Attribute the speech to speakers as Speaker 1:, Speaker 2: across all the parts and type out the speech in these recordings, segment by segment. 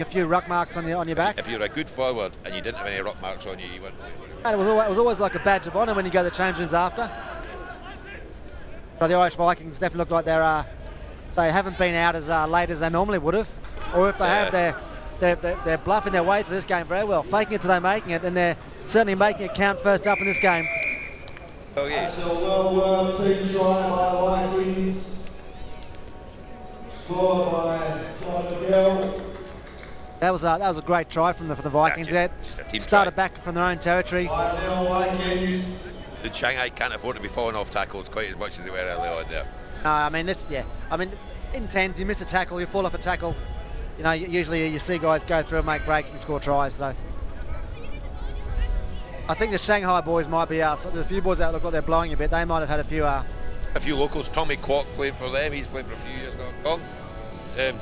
Speaker 1: A few ruck marks on your back.
Speaker 2: If you're a good forward and you didn't have any ruck marks on you, you weren't.
Speaker 1: And it was always like a badge of honour when you go to the change rooms after. So the Irish Vikings definitely look like they haven't been out as late as they normally would have, or if they have, they're bluffing their way through this game very well, faking it till they're making it, and they're certainly making it count first up in this game.
Speaker 2: Oh yes.
Speaker 3: Team try by Vikings. Score by John Miguel.
Speaker 1: That was a great try for the Vikings.
Speaker 2: Yeah,
Speaker 1: They started back from their own territory.
Speaker 2: The Shanghai can't afford to be falling off tackles quite as much as they were early on there.
Speaker 1: No, I mean in 10s you miss a tackle, you fall off a tackle. You know, usually you see guys go through and make breaks and score tries. So I think the Shanghai boys might be there's a few boys that look like they're blowing a bit. They might have had a few
Speaker 2: locals. Tommy Kwok played for them. He's played for a few years now.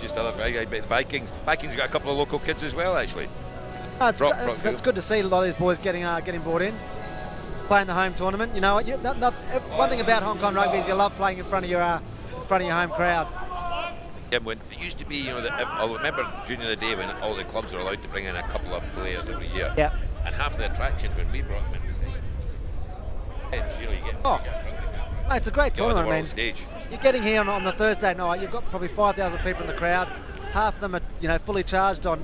Speaker 2: Just another guy, but the Vikings got a couple of local kids as well, actually.
Speaker 1: No, it's good to see a lot of these boys getting brought in, playing the home tournament. You know, one thing about Hong Kong rugby is you love playing in front of your home crowd.
Speaker 2: Yeah, when it used to be, you know, I remember during the day when all the clubs were allowed to bring in a couple of players every year.
Speaker 1: Yeah.
Speaker 2: And half the attraction when we brought them in was
Speaker 1: It's a great tournament, man.
Speaker 2: Stage.
Speaker 1: You're getting here on the Thursday night. You've got probably 5,000 people in the crowd. Half of them are, fully charged on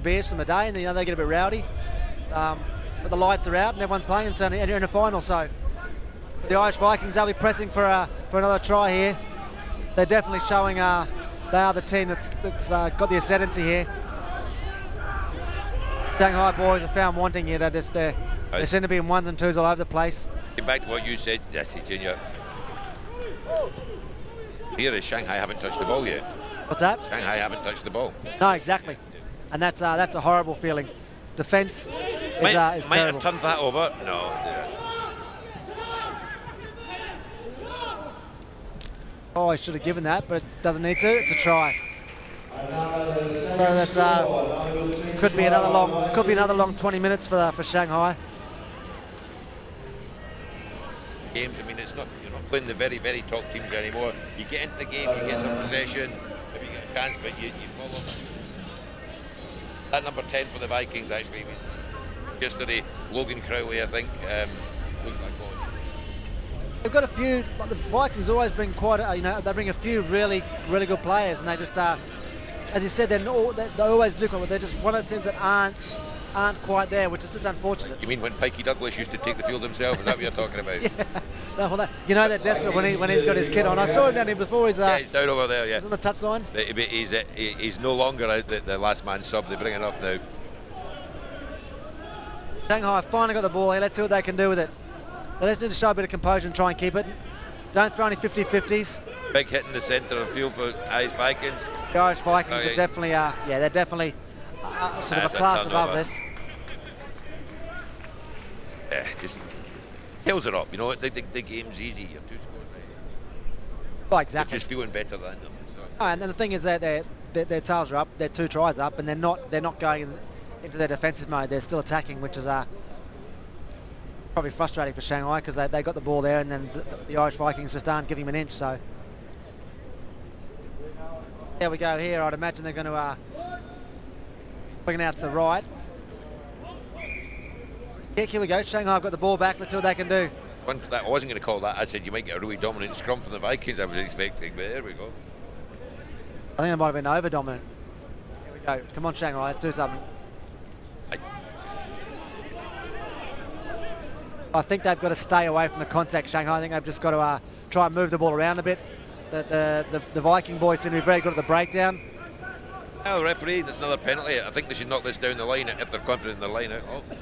Speaker 1: beers from the day, and they get a bit rowdy. But the lights are out and everyone's playing, and you're in a final. So the Irish Vikings, they'll be pressing for another try here. They're definitely showing they are the team that's got the ascendancy here. Shanghai boys are found wanting here. They seem to be in ones and twos all over the place.
Speaker 2: Back to what you said, Jesse Junior. Here is Shanghai haven't touched the ball yet.
Speaker 1: What's that?
Speaker 2: Shanghai haven't touched the ball.
Speaker 1: No, exactly, and that's a horrible feeling. Defence is
Speaker 2: might
Speaker 1: terrible.
Speaker 2: have turned that over. No.
Speaker 1: Oh, I should have given that, but it doesn't need to. It's a try. So that's could be another long 20 minutes for Shanghai.
Speaker 2: Games, I mean, you're not playing the very, very top teams anymore. You get into the game, you get some possession, maybe you get a chance, but you fall off. That number 10 for the Vikings actually yesterday, Logan Crowley, I think, looks like one.
Speaker 1: They've got a few. The Vikings always bring they bring a few really, really good players, and they just as you said, they always do. They're just one of the teams that aren't quite there, which is just unfortunate.
Speaker 2: You mean when Pikey Douglas used to take the field himself? Is that what you're talking about?
Speaker 1: Yeah. They're desperate when he's got his kid on. I saw him down here before. He's
Speaker 2: down over there. Yeah.
Speaker 1: He's on the touchline.
Speaker 2: He's no longer out the last man sub. They bring it off now.
Speaker 1: Shanghai finally got the ball here. Let's see what they can do with it. They just need to show a bit of composure and try and keep it. Don't throw any 50-50s.
Speaker 2: Big hit in the centre of the field for Irish Vikings.
Speaker 1: The Irish Vikings are definitely, they're definitely sort of a class above this.
Speaker 2: Yeah, just tails it up. You know, the game's easy. You have two scores right.
Speaker 1: Oh, exactly.
Speaker 2: They're just feeling better than them. So.
Speaker 1: Oh, and then the thing is that their tails are up. They're 2 tries up, and they're not going into their defensive mode. They're still attacking, which is probably frustrating for Shanghai because they got the ball there, and then the Irish Vikings just aren't giving them an inch. So there we go. Here, I'd imagine they're going to bring it out to the right. Here we go. Shanghai have got the ball back. Let's see what they can do.
Speaker 2: I wasn't going to call that. I said you might get a really dominant scrum from the Vikings. I was expecting, but there we go.
Speaker 1: I think it might have been over dominant. Here we go. Come on, Shanghai. Let's do something. I think they've got to stay away from the contact, Shanghai. I think they've just got to try and move the ball around a bit. The Viking boys seem to be very good at the breakdown.
Speaker 2: Oh, referee, there's another penalty. I think they should knock this down the line if they're confident in the line out. Oh, no.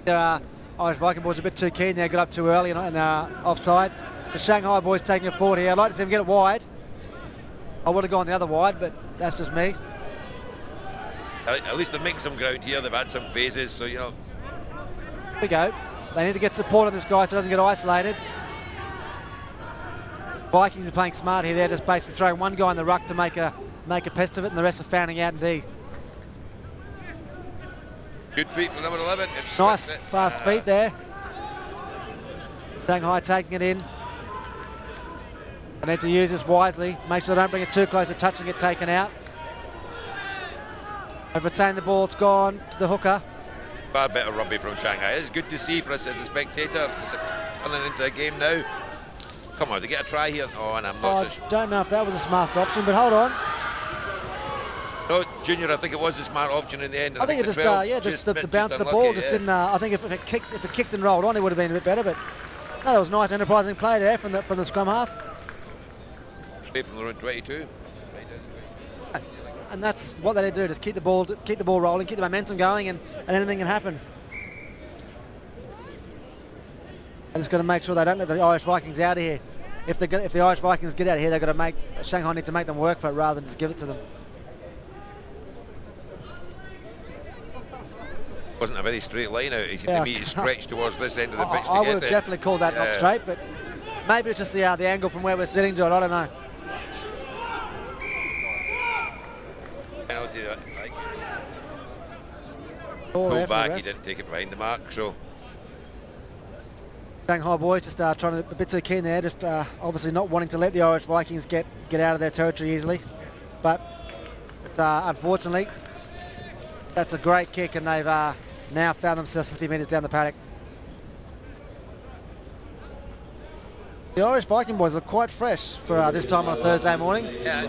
Speaker 1: The Irish Viking boys are a bit too keen there, got up too early and offside. The Shanghai boys taking it forward here. I'd like to see them get it wide. I would have gone the other wide, but that's just me.
Speaker 2: At least they're making some ground here. They've had some phases, so, you know.
Speaker 1: Here we go. They need to get support on this guy so he doesn't get isolated. Vikings are playing smart here. They're just basically throwing one guy in the ruck to make a pest of it, and the rest are fanning out indeed.
Speaker 2: Good feet from number 11.
Speaker 1: Nice fast feet there. Shanghai taking it in. They need to use this wisely. Make sure they don't bring it too close to touch and get taken out. They've retained the ball, it's gone to the hooker.
Speaker 2: Far better rugby from Shanghai. It's good to see for us as a spectator. It's turning into a game now. Come on, they get a try here. Oh, and I'm not so
Speaker 1: I don't know if that was a smart option, but hold on.
Speaker 2: No, Junior, I think it was a smart option in the end.
Speaker 1: I think it just, the bounce of the ball just didn't. I think if it kicked and rolled on, it would have been a bit better. But no, that was nice, enterprising play there from the scrum half.
Speaker 2: Play from the run 22.
Speaker 1: And that's what they do: just keep the ball rolling, keep the momentum going, and anything can happen. I just got to make sure they don't let the Irish Vikings out of here. If the Irish Vikings get out of here, they've got to make Shanghai need to make them work for it rather than just give it to them.
Speaker 2: Wasn't a very straight line out. He said to me he stretched towards this end of the pitch.
Speaker 1: I would have definitely called that not straight, but maybe it's just the angle from where we're sitting, John. I don't know.
Speaker 2: Penalty that.
Speaker 1: Pulled
Speaker 2: back. He didn't take it behind the mark. So
Speaker 1: Shanghai boys just trying to a bit too keen there. Just obviously not wanting to let the Irish Vikings get out of their territory easily, but it's unfortunately that's a great kick, and they've now found themselves 50 metres down the paddock. The Irish Viking boys are quite fresh for this time on a Thursday morning.
Speaker 2: Yeah,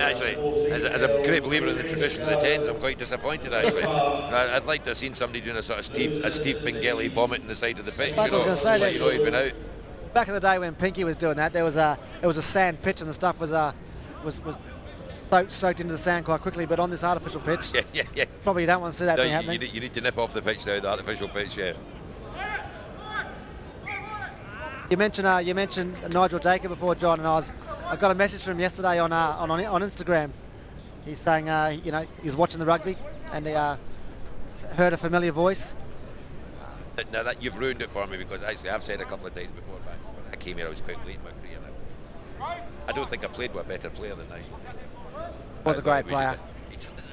Speaker 2: actually, as a great believer in the tradition of the 10s, I'm quite disappointed actually. I'd like to have seen somebody doing a sort of Steve Bengelli vomit in the side of the pitch.
Speaker 1: That's what I was going to say.
Speaker 2: He'd been out.
Speaker 1: Back in the day when Pinky was doing that, it was a sand pitch, and the stuff was soaked into the sand quite quickly. But on this artificial pitch,
Speaker 2: yeah.
Speaker 1: probably you don't want to see that thing happening.
Speaker 2: You need to nip off the pitch now, the artificial pitch, yeah.
Speaker 1: You mentioned Nigel Dacre before, John, and I got a message from him yesterday on Instagram. He's saying he was watching the rugby and he heard a familiar voice.
Speaker 2: Now that you've ruined it for me, because actually I've said a couple of times before, but when I came here I was quite late in my career now. I don't think I played with a better player than Nigel.
Speaker 1: Was a great player.
Speaker 2: He turned it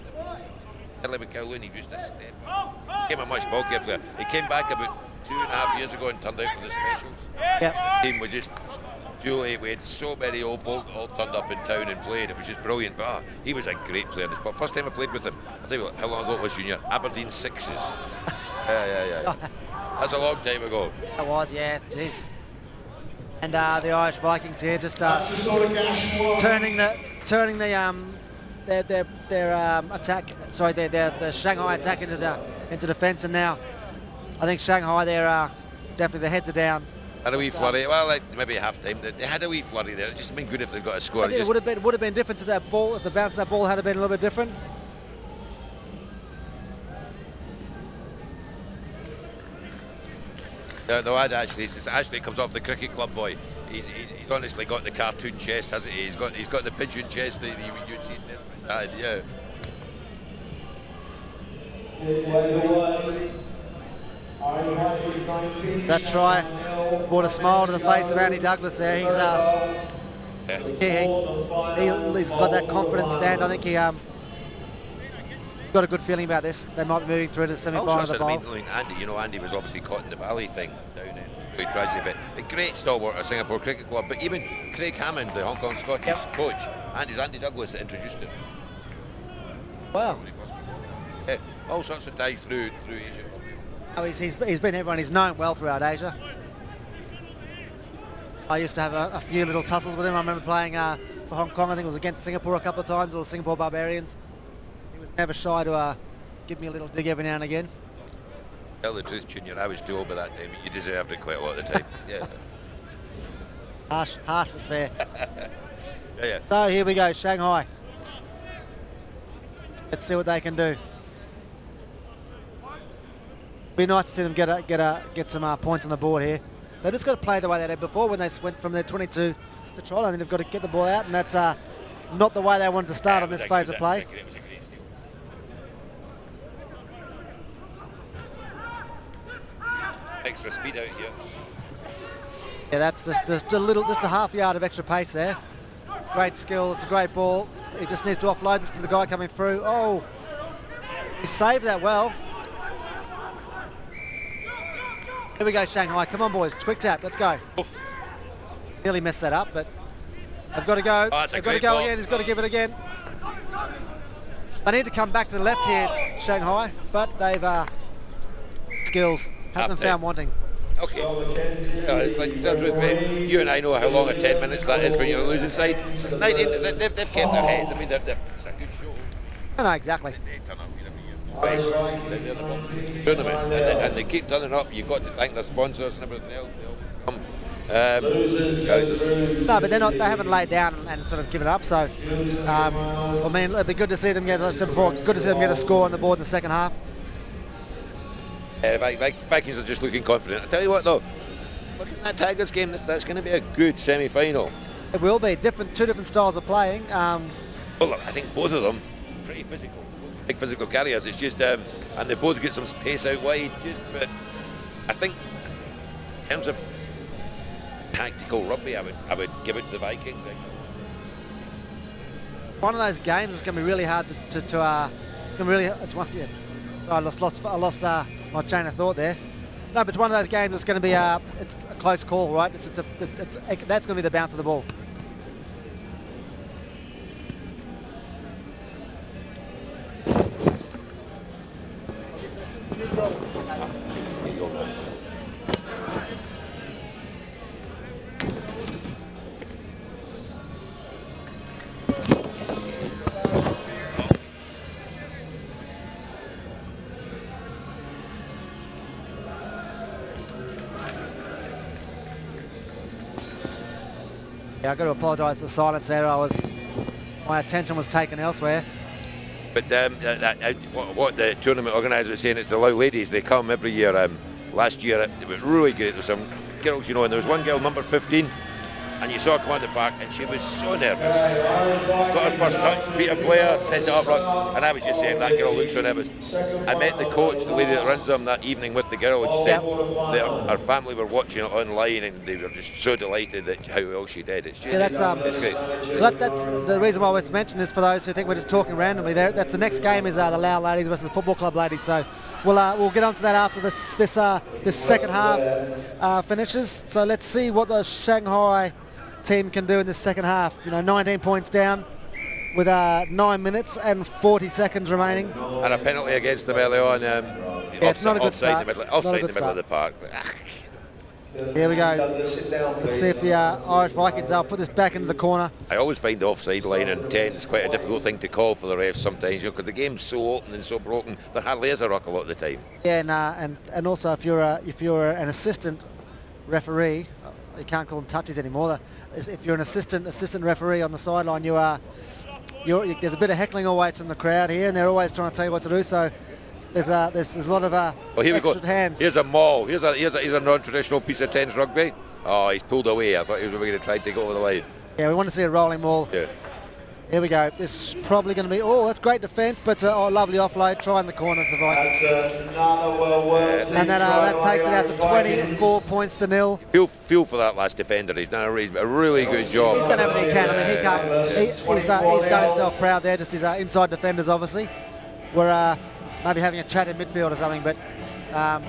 Speaker 2: into McCowlin, he used to step up. He became a much bulkier player. He came back about 2.5 years ago and turned out for the specials.
Speaker 1: Yep.
Speaker 2: The team was just duly, we had so many old folk all turned up in town and played. It was just brilliant. But he was a great player. But first time I played with him, I'll tell you what, how long ago it was, Junior? Aberdeen 6s. Yeah. That's a long time ago.
Speaker 1: It was, yeah, jeez. And the Irish Vikings here just turning the attack. Sorry, their Shanghai attack into defence, and now I think Shanghai they're definitely their heads are down.
Speaker 2: Had a wee flurry. Well, maybe half time. They had a wee flurry there. It just been good if they've got a score.
Speaker 1: It would have been different if that ball, if the bounce of that ball had been a little bit different.
Speaker 2: No, it comes off the cricket club boy. He's honestly got the cartoon chest, hasn't he? He's got the pigeon chest that you'd see in this. Yeah.
Speaker 1: That try brought a smile to the face of Andy Douglas there. He's got that confident stand. I think he got a good feeling about this. They might be moving through to the semi-final of the bowl.
Speaker 2: Andy was obviously caught in the Bally thing down in great tragedy, but a great stalwart of Singapore Cricket Club. But even Craig Hammond, the Hong Kong Scottish coach, Andy Douglas that introduced him.
Speaker 1: Wow.
Speaker 2: Yeah, all sorts of ties through Asia.
Speaker 1: Oh, he's been everyone. He's known well throughout Asia. I used to have a few little tussles with him. I remember playing for Hong Kong. I think it was against Singapore a couple of times, or Singapore Barbarians. He was never shy to give me a little dig every now and again.
Speaker 2: Tell the truth, Junior, I was too old by that time. You deserved it quite a lot of the time. Yeah.
Speaker 1: Harsh but fair.
Speaker 2: Yeah.
Speaker 1: So here we go, Shanghai. Let's see what they can do. Be nice to see them get some points on the board here. They've just got to play the way they did before when they went from their 22 to trial. I think they've got to get the ball out, and that's not the way they wanted to start on this phase of play.
Speaker 2: Extra speed out here.
Speaker 1: Yeah, that's just a half yard of extra pace there. Great skill. It's a great ball. He just needs to offload this to the guy coming through. Oh, he saved that well. Here we go, Shanghai. Come on, boys. Quick tap. Let's go.
Speaker 2: Oof.
Speaker 1: Nearly messed that up, but I've got to go.
Speaker 2: Oh,
Speaker 1: I've got to go again. He's got to give it again. They need to come back to the left here, Shanghai, but they've skills have them found wanting.
Speaker 2: Okay. It's like you and I know how long 10 minutes that is when you're losing side. They've kept their head. I mean, it's a good show.
Speaker 1: I know, exactly.
Speaker 2: They turn up they're the tournament, and they keep turning up. You've got to thank their sponsors and everything else. They come.
Speaker 1: No, but they haven't laid down and sort of given up. So, I mean, it'd be good to see them get, as I said before, good to see them get a score on the board in the second half.
Speaker 2: Vikings are just looking confident. I tell you what, though, looking at that Tigers game, that's going to be a good semi-final.
Speaker 1: It will be two different styles of playing.
Speaker 2: Well, look, I think both of them pretty physical, big physical carriers. It's just, and they both get some space out wide. But I think in terms of tactical rugby, I would give it to the Vikings.
Speaker 1: One of those games is going to be really hard to it's going to be really. Yeah. So I lost my train of thought there. No, but it's one of those games that's going to be it's a close call, right? That's going to be the bounce of the ball. Yeah, I've got to apologise for the silence there. My attention was taken elsewhere.
Speaker 2: But what the tournament organiser was saying, it's the Low Ladies. They come every year. Last year it was really good. There was some girls, and there was one girl, number 15, and you saw her come out the park, and she was so nervous. Got her first touch, beat a player, sent it up, and I was just saying, that girl looks so nervous. I met the coach, the lady that runs them, that evening with the girl, and she said her family were watching it online, and they were just so delighted at how well she did. It's just, it's great.
Speaker 1: That's the reason why I was mentioning this for those who think we're just talking randomly. That's the next game is the Lao Ladies versus Football Club Ladies. So we'll get onto that after this second half finishes. So let's see what the Shanghai team can do in the second half. 19 points down with 9 minutes and 40 seconds remaining.
Speaker 2: And a penalty against them early on.
Speaker 1: It's not a good start.
Speaker 2: Offside in the middle of the park.
Speaker 1: Here we go. Let's see if the Irish Vikings will put this back into the corner.
Speaker 2: I always find the offside line in 10 is quite a difficult thing to call for the refs sometimes, because the game's so open and so broken, there hardly is a ruck a lot of the time.
Speaker 1: Yeah, and also if you're an assistant referee, you can't call them touches anymore. If you're an assistant referee on the sideline, there's a bit of heckling always from the crowd here, and they're always trying to tell you what to do. So there's a lot of
Speaker 2: here
Speaker 1: extra
Speaker 2: we go.
Speaker 1: hands.
Speaker 2: Here's a maul. Here's a non-traditional piece of 10s rugby. Oh, he's pulled away. I thought he was going to try to take over the line.
Speaker 1: Yeah, we want to see a rolling maul.
Speaker 2: Yeah.
Speaker 1: Here we go. This is probably going to be, that's great defence, but lovely offload, trying the corner for the Vikings.
Speaker 3: That's another well
Speaker 1: and that takes it out to 24 points to 0.
Speaker 2: Feel for that last defender. He's done a really good job.
Speaker 1: He's done everything he can. I mean, he's done himself proud there, just his inside defenders, obviously. We're maybe having a chat in midfield or something, but that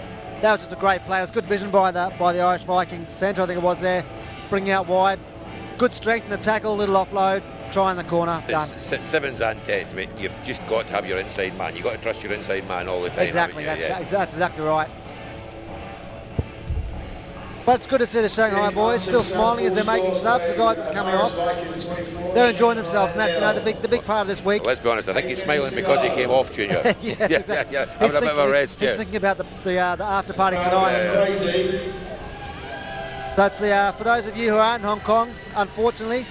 Speaker 1: was just a great play. It was good vision by the Irish Vikings centre, I think it was there, bringing out wide. Good strength in the tackle, little offload. Try in the corner, done.
Speaker 2: 7s and 10s, mate. You've just got to have your inside man. You've got to trust your inside man all the time.
Speaker 1: Exactly, that's exactly right. But it's good to see the Shanghai boys still smiling as they're making subs. The guys that are coming off, they're enjoying themselves, and that's the big part of this week.
Speaker 2: Well, let's be honest. I think he's smiling because he came off, Junior.
Speaker 1: Exactly.
Speaker 2: Having a bit of a rest.
Speaker 1: He's thinking about the after party tonight. That's for those of you who are in Hong Kong. Unfortunately,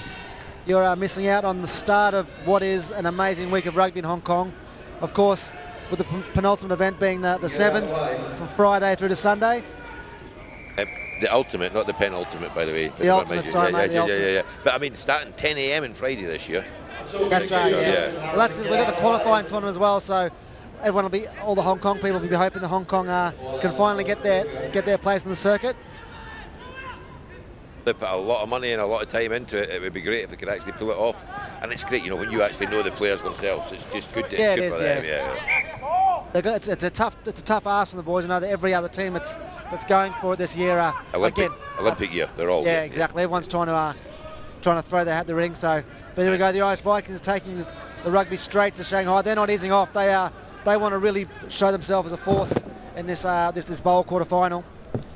Speaker 1: you're missing out on the start of what is an amazing week of rugby in Hong Kong. Of course, with the penultimate event being the 7s from Friday through to Sunday.
Speaker 2: The ultimate, not the penultimate, by the way.
Speaker 1: The ultimate, sorry, mate, the ultimate.
Speaker 2: Yeah. But I mean, starting 10 a.m. on Friday this year.
Speaker 1: That's Well, we've got the qualifying tournament as well, so all the Hong Kong people will be hoping the Hong Kong can finally get their place in the circuit.
Speaker 2: They put a lot of money and a lot of time into it. It would be great if they could actually pull it off. And it's great, when you actually know the players themselves. It's just good.
Speaker 1: Yeah,
Speaker 2: it's good for them. Yeah.
Speaker 1: It's a tough ask on the boys. I know that every other team that's going for it this year.
Speaker 2: Olympic year. They're all.
Speaker 1: Yeah, exactly. Everyone's trying to throw their hat in the ring. So, but here we go. The Irish Vikings are taking the rugby straight to Shanghai. They're not easing off. They want to really show themselves as a force in this bowl quarter-final.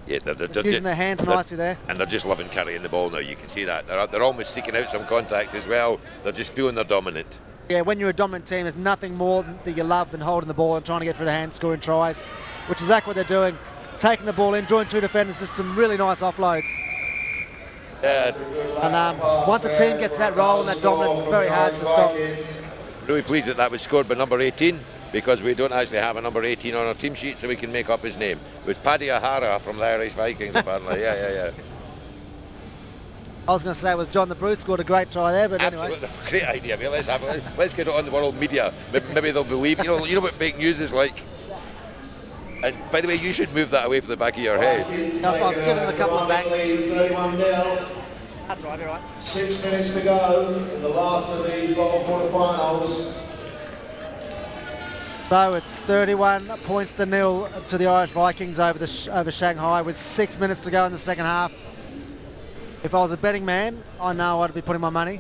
Speaker 2: Yeah, they're
Speaker 1: using their hands nicely there.
Speaker 2: And they're just loving carrying the ball now. You can see that. They're almost seeking out some contact as well. They're just feeling they're dominant.
Speaker 1: Yeah, when you're a dominant team, there's nothing more that you love than holding the ball and trying to get through the hands, scoring tries, which is exactly what they're doing. Taking the ball in, drawing two defenders, just some really nice offloads. And once a team gets that role and that dominance, it's very hard to stop.
Speaker 2: Really pleased that was scored by number 18, because we don't actually have a number 18 on our team sheet, so we can make up his name. It was Paddy O'Hara from the Irish Vikings, apparently. Yeah.
Speaker 1: I was going to say it was John the Bruce scored a great try there, but
Speaker 2: Absolutely.
Speaker 1: anyway.
Speaker 2: Great idea. Let's get it on the world media. Maybe they'll believe. You know what fake news is like. And by the way, you should move that away from the back of your head.
Speaker 1: I've given them a couple of banks.
Speaker 3: 31 nil.
Speaker 1: That's right, you're right.
Speaker 3: 6 minutes to go in the last of these bottom quarterfinals.
Speaker 1: So it's 31 points to nil to the Irish Vikings over Shanghai with 6 minutes to go in the second half. If I was a betting man, I know I'd be putting my money.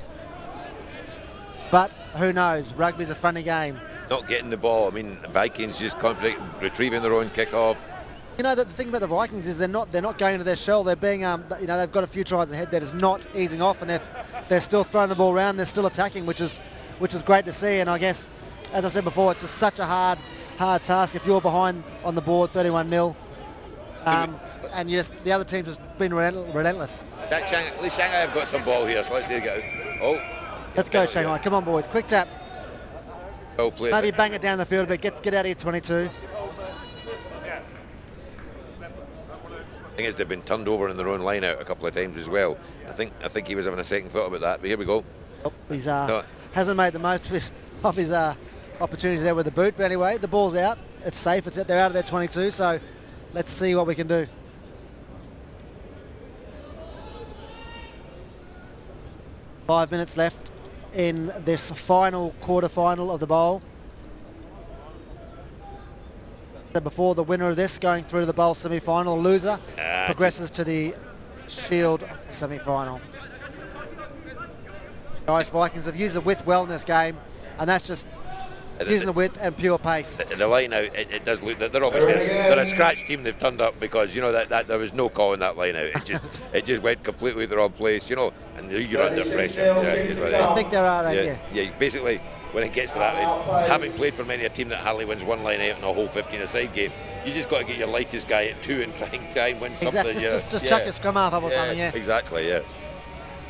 Speaker 1: But who knows? Rugby's a funny game.
Speaker 2: Not getting the ball. I mean, the Vikings just confident, retrieving their own kick-off.
Speaker 1: You know, the thing about the Vikings is they're not going into their shell. They're being, they've got a few tries ahead. They're just not easing off, and they're still throwing the ball around. They're still attacking, which is great to see. And I guess, as I said before, it's just such a hard task if you're behind on the board, 31-0, and the other team's just been relentless.
Speaker 2: At least Shanghai have got some ball here, so let's see it go. Oh,
Speaker 1: let's go Shanghai. Come on, boys. Quick tap.
Speaker 2: Well played.
Speaker 1: Maybe bang it down the field a bit. Get out of here, 22.
Speaker 2: The thing is, they've been turned over in their own line out a couple of times as well. I think he was having a second thought about that, but here we go.
Speaker 1: Oh, he's hasn't made the most of his opportunities there with the boot, but anyway, the ball's out. It's safe. They're out of their 22, so let's see what we can do. Five minutes left in this final quarter-final of the bowl. So before the winner of this going through to the bowl semi-final, the loser progresses to the Shield semi-final. The Irish Vikings have used the width well in this game, and that's just using the width and pure pace.
Speaker 2: The line out, it does look that they're obviously they're a scratch team. They've turned up because that there was no call in that line out. It just went completely the wrong place, and you're under pressure.
Speaker 1: I think there are.
Speaker 2: Yeah. Basically, when it gets to that, having played for many a team that hardly wins one line out in a whole 15-a-side game, you just got to get your lightest guy at 2 and try and win something.
Speaker 1: Exactly. Just chuck your scrum half up or something. Yeah.
Speaker 2: Exactly. Yeah.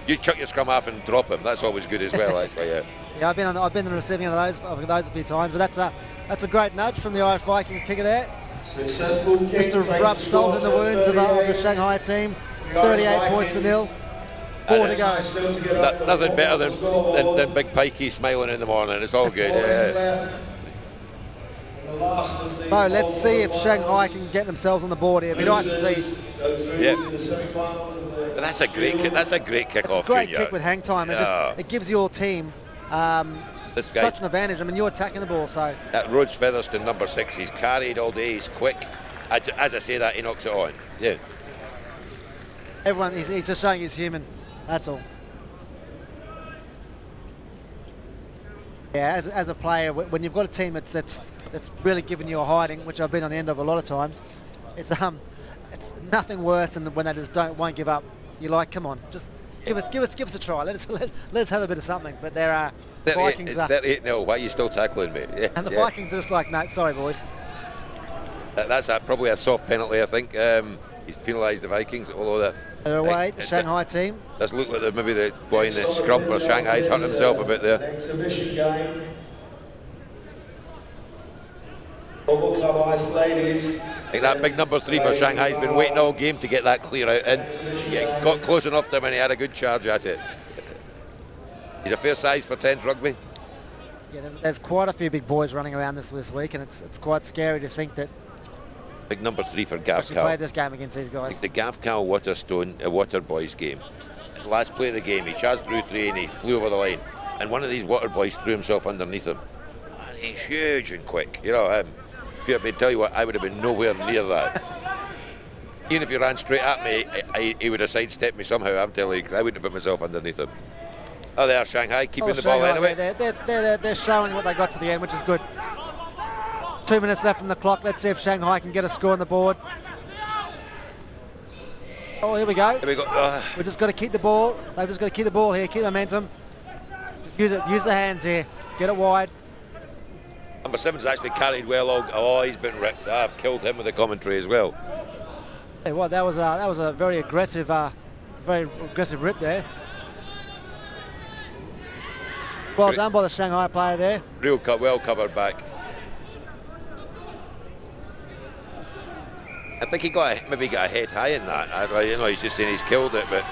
Speaker 2: You chuck your scrum half and drop him. That's always good as well. Actually. Yeah.
Speaker 1: Yeah, I've been on the receiving end of those a few times, but that's a great nudge from the Irish Vikings kicker there. Just to rub salt in the wounds of the Shanghai team. 38 points to nil. 4 to go.
Speaker 2: Nothing better than Big Pikey smiling in the morning. It's all good. Yeah.
Speaker 1: So let's see if Shanghai can get themselves on the board here. It'd be nice to see.
Speaker 2: Yeah. But that's a great kick. That's a great kick off.
Speaker 1: It's a great kick with hang time. It gives your team such an advantage. I mean, you're attacking the ball, so.
Speaker 2: That Rhodes Featherstone, number 6, he's carried all day. He's quick. As I say that, he knocks it on. Yeah.
Speaker 1: Everyone, he's just showing he's human. That's all. Yeah, as a player, when you've got a team that's really giving you a hiding, which I've been on the end of a lot of times, it's nothing worse than when they just won't give up. You're like, come on, just give us a try. Let's have a bit of something. But there are Vikings.
Speaker 2: It's 38-0. Why are you still tackling me? Yeah,
Speaker 1: and the Vikings are just like, no, sorry, boys.
Speaker 2: That's probably a soft penalty, I think. He's penalised the Vikings, although
Speaker 1: they're away, the Shanghai team.
Speaker 2: Does look like maybe the boy in the scrum for Shanghai's hurt himself a bit there.
Speaker 3: Exhibition game. Local club ice ladies.
Speaker 2: I think that big number 3 for Shanghai's been waiting all game to get that clear out in. Yeah, got close enough to him and he had a good charge at it. He's a fair size for 10s rugby.
Speaker 1: Yeah, there's quite a few big boys running around this week, and it's quite scary to think that.
Speaker 2: Big number 3 for Gav
Speaker 1: Cal. Played this game against these guys.
Speaker 2: The Gav Cal Water Boys game. Last play of the game, he charged through 3 and he flew over the line. And one of these Water Boys threw himself underneath him. And he's huge and quick. I tell you what, I would have been nowhere near that. Even if he ran straight at me, he would have sidestepped me somehow, I'm telling you, because I wouldn't have put myself underneath him. Oh, they are Shanghai, keeping the ball
Speaker 1: Shanghai,
Speaker 2: anyway.
Speaker 1: they're showing what they got to the end, which is good. 2 minutes left on the clock. Let's see if Shanghai can get a score on the board. Oh, here we go.
Speaker 2: Here we go.
Speaker 1: We've just got to keep the ball. They've just got to keep the ball here, keep momentum. Just use it. Use the hands here. Get it wide.
Speaker 2: Number 7's actually carried well. Oh, he's been ripped. I've killed him with the commentary as well.
Speaker 1: Hey, what? That was a very aggressive rip there. Well done by the Shanghai player there.
Speaker 2: Well covered back. I think he maybe got a head high in that. You know, he's just saying he's killed it, but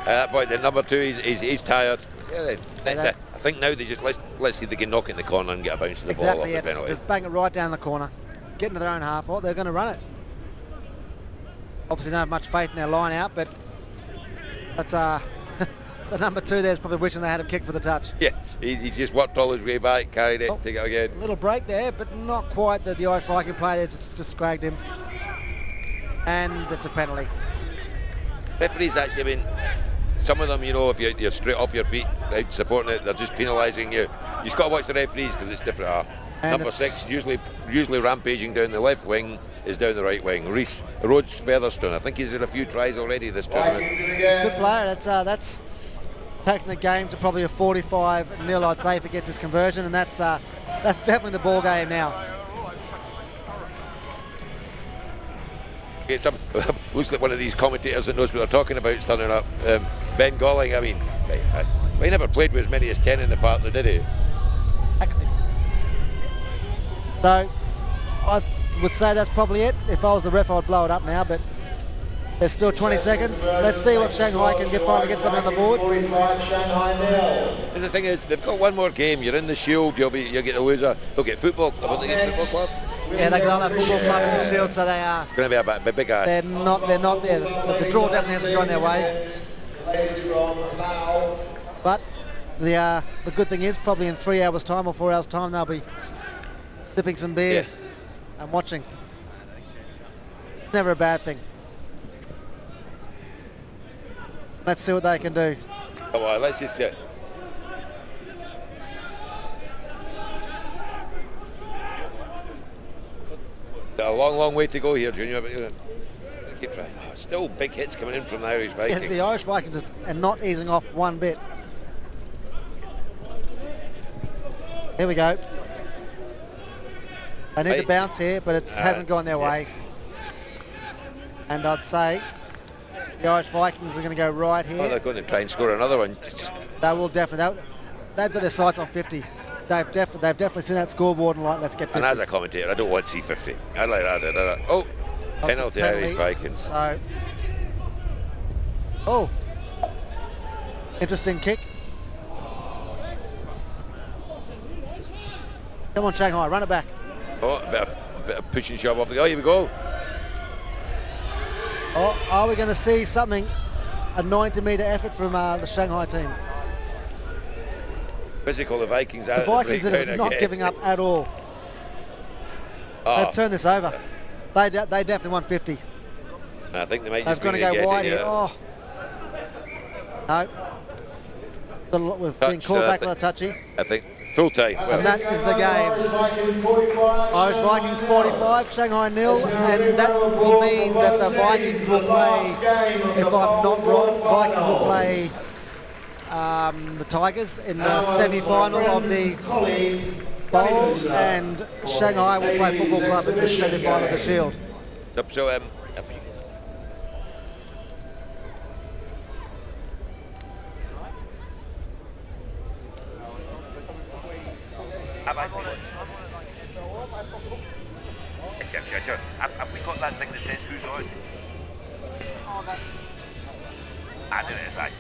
Speaker 2: at that point, the number 2, he's tired. Yeah, I think now they just let's see if they can knock it in the corner and get a bounce of the ball off the penalty.
Speaker 1: Just bang it right down the corner, get into their own half. Oh, they're going to run it. Obviously, don't have much faith in their line out, but that's the number 2 there's probably wishing they had a kick for the touch.
Speaker 2: Yeah, he's just worked all his way back, carried it, take it again.
Speaker 1: A little break there, but not quite. The Irish Viking player there just scragged him. And it's a penalty.
Speaker 2: Referees actually, I mean, some of them, you know, if you're straight off your feet out supporting it, they're just penalising you. You just got to watch the referees because it's different. Number 6, usually rampaging down the left wing, is down the right wing. Rhodes Featherstone, I think he's had a few tries already this tournament.
Speaker 1: Good player. That's taking the game to probably a 45-0, I'd say, if it gets his conversion, and that's definitely the ball game now.
Speaker 2: Looks like one of these commentators that knows what they're talking about is turning up. Ben Golling, I mean, he never played with as many as 10 in the partner, did he?
Speaker 1: Actually. So, I would say that's probably it. If I was the ref, I'd blow it up now, but there's still 20 seconds. Let's see what Shanghai can finally get something on the board.
Speaker 2: And the thing is, they've got one more game. You're in the Shield, you'll get the loser. They'll get football. I don't think it's football club.
Speaker 1: Yeah, they got a football club in the Shield, so they are.
Speaker 2: It's going to be a big ass.
Speaker 1: They're not there. The draw definitely hasn't gone their way. But the good thing is, probably in 3 hours' time or 4 hours' time, they'll be sipping some beers and watching. Never a bad thing. Let's see what they can do.
Speaker 2: Come on, let's just get. A long way to go here, Junior, but keep trying. Oh, still big hits coming in from the Irish Vikings.
Speaker 1: Yeah, the Irish Vikings are not easing off one bit. Here we go. They need to bounce here, but it hasn't gone their way. And I'd say the Irish Vikings are going to go right here.
Speaker 2: Oh, they're going to try and score another one.
Speaker 1: They will definitely. They've got their sights on 50. They've definitely seen that scoreboard and like, let's get 50.
Speaker 2: And as a commentator, I don't want to see 50. I like that. Oh, penalty Irish Vikings.
Speaker 1: So, interesting kick. Come on, Shanghai, run it back.
Speaker 2: Oh, a bit of push and shove off the go. Here we go.
Speaker 1: Oh, are we going to see something? A 90-metre effort from the Shanghai team.
Speaker 2: Physical, the Vikings
Speaker 1: are not giving up at all. They've turned this over. They definitely want 50.
Speaker 2: I think they might just
Speaker 1: going to go wide here. Oh. No. We've been called back by the touchy.
Speaker 2: I think full time.
Speaker 1: Well, and that is the game. Irish Vikings 45, Shanghai 0, and that will mean that the Vikings will play, if I'm not wrong, Vikings will play the Tigers in the semi-final of the Bowl, and Shanghai will play Football Club in the semi-final of the Shield.
Speaker 2: So, have we got that thing that says who's on? I do it, right?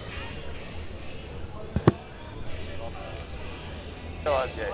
Speaker 2: No, that's it.